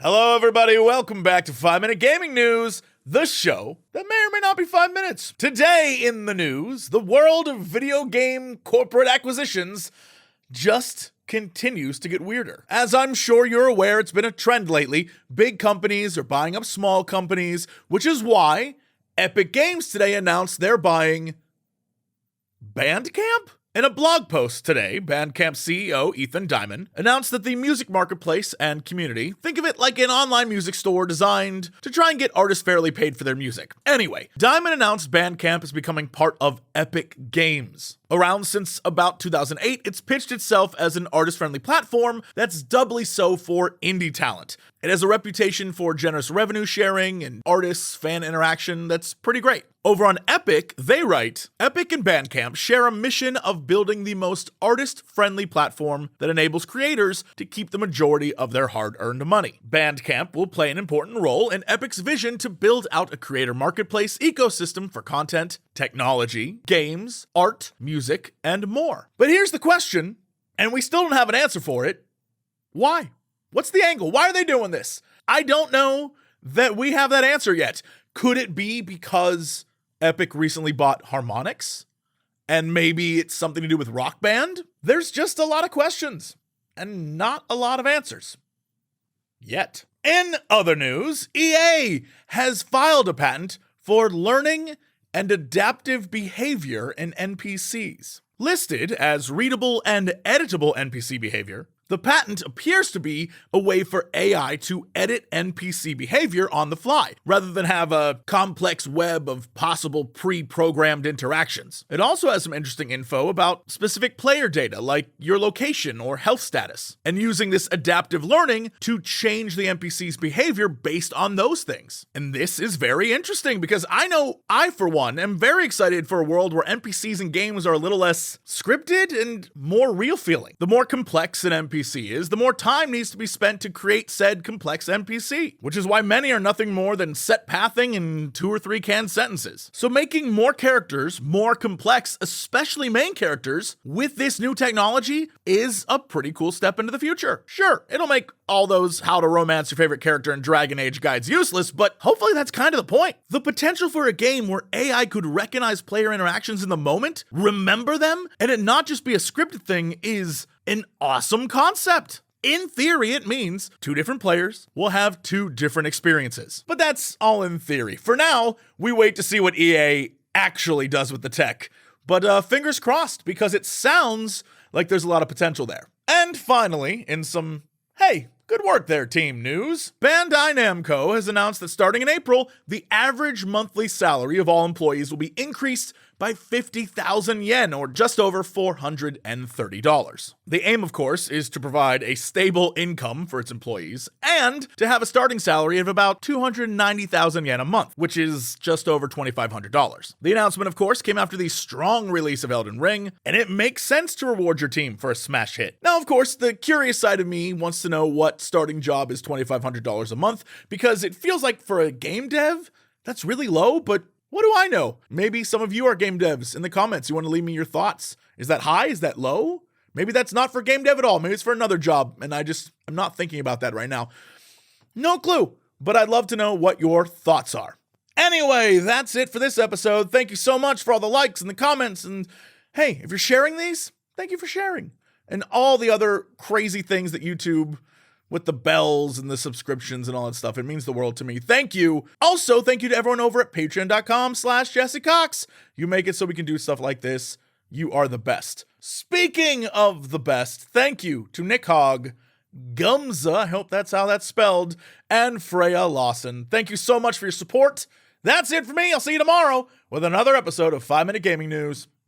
Hello, everybody. Welcome back to 5 Minute Gaming News, the show that may or may not be 5 minutes. Today in the news, the world of video game corporate acquisitions just continues to get weirder. As I'm sure you're aware, it's been a trend lately. Big companies are buying up small companies, which is why Epic Games today announced they're buying Bandcamp? In a blog post today, Bandcamp CEO Ethan Diamond announced that the music marketplace and community, think of it like an online music store designed to try and get artists fairly paid for their music. Anyway, Diamond announced Bandcamp is becoming part of Epic Games. Around since about 2008, it's pitched itself as an artist-friendly platform that's doubly so for indie talent. It has a reputation for generous revenue sharing and artist-fan interaction that's pretty great. Over on Epic, they write, Epic and Bandcamp share a mission of building the most artist-friendly platform that enables creators to keep the majority of their hard-earned money. Bandcamp will play an important role in Epic's vision to build out a creator marketplace ecosystem for content, technology, games, art, music, and more. But here's the question, and we still don't have an answer for it. Why? What's the angle? Why are they doing this? I don't know that we have that answer yet. Could it be because Epic recently bought Harmonix? And maybe it's something to do with Rock Band? There's just a lot of questions and not a lot of answers. Yet. In other news, EA has filed a patent for learning and adaptive behavior in NPCs. Listed as readable and editable NPC behavior, the patent appears to be a way for AI to edit NPC behavior on the fly, rather than have a complex web of possible pre-programmed interactions. It also has some interesting info about specific player data, like your location or health status, and using this adaptive learning to change the NPC's behavior based on those things. And this is very interesting because I know I, for one, am very excited for a world where NPCs in games are a little less scripted and more real feeling. The more complex an NPC is, the more time needs to be spent to create said complex NPC, which is why many are nothing more than set pathing and 2 or 3 canned sentences. So making more characters more complex, especially main characters, with this new technology is a pretty cool step into the future. Sure, it'll make all those how to romance your favorite character in Dragon Age guides useless, but hopefully that's kind of the point. The potential for a game where AI could recognize player interactions in the moment, remember them, and it not just be a scripted thing is an awesome concept. In theory, it means 2 different players will have 2 different experiences. But that's all in theory. For now, we wait to see what EA actually does with the tech. But fingers crossed, because it sounds like there's a lot of potential there. And finally, in some, hey, good work there, team news, Bandai Namco has announced that starting in April, the average monthly salary of all employees will be increased by 50,000 yen, or just over $430. The aim, of course, is to provide a stable income for its employees and to have a starting salary of about 290,000 yen a month, which is just over $2,500. The announcement, of course, came after the strong release of Elden Ring, and it makes sense to reward your team for a smash hit. Now, of course, the curious side of me wants to know what starting job is $2,500 a month, because it feels like for a game dev, that's really low, but what do I know? Maybe some of you are game devs in the comments. You want to leave me your thoughts. Is that high? Is that low? Maybe that's not for game dev at all. Maybe it's for another job, and I'm not thinking about that right now. No clue, but I'd love to know what your thoughts are. Anyway, that's it for this episode. Thank you so much for all the likes and the comments, and hey, if you're sharing these, thank you for sharing. And all the other crazy things that YouTube, with the bells and the subscriptions and all that stuff. It means the world to me. Thank you. Also, thank you to everyone over at patreon.com/Jesse Cox. You make it so we can do stuff like this. You are the best. Speaking of the best, thank you to Nick Hogg, Gumza, I hope that's how that's spelled, and Freya Lawson. Thank you so much for your support. That's it for me. I'll see you tomorrow with another episode of 5 Minute Gaming News.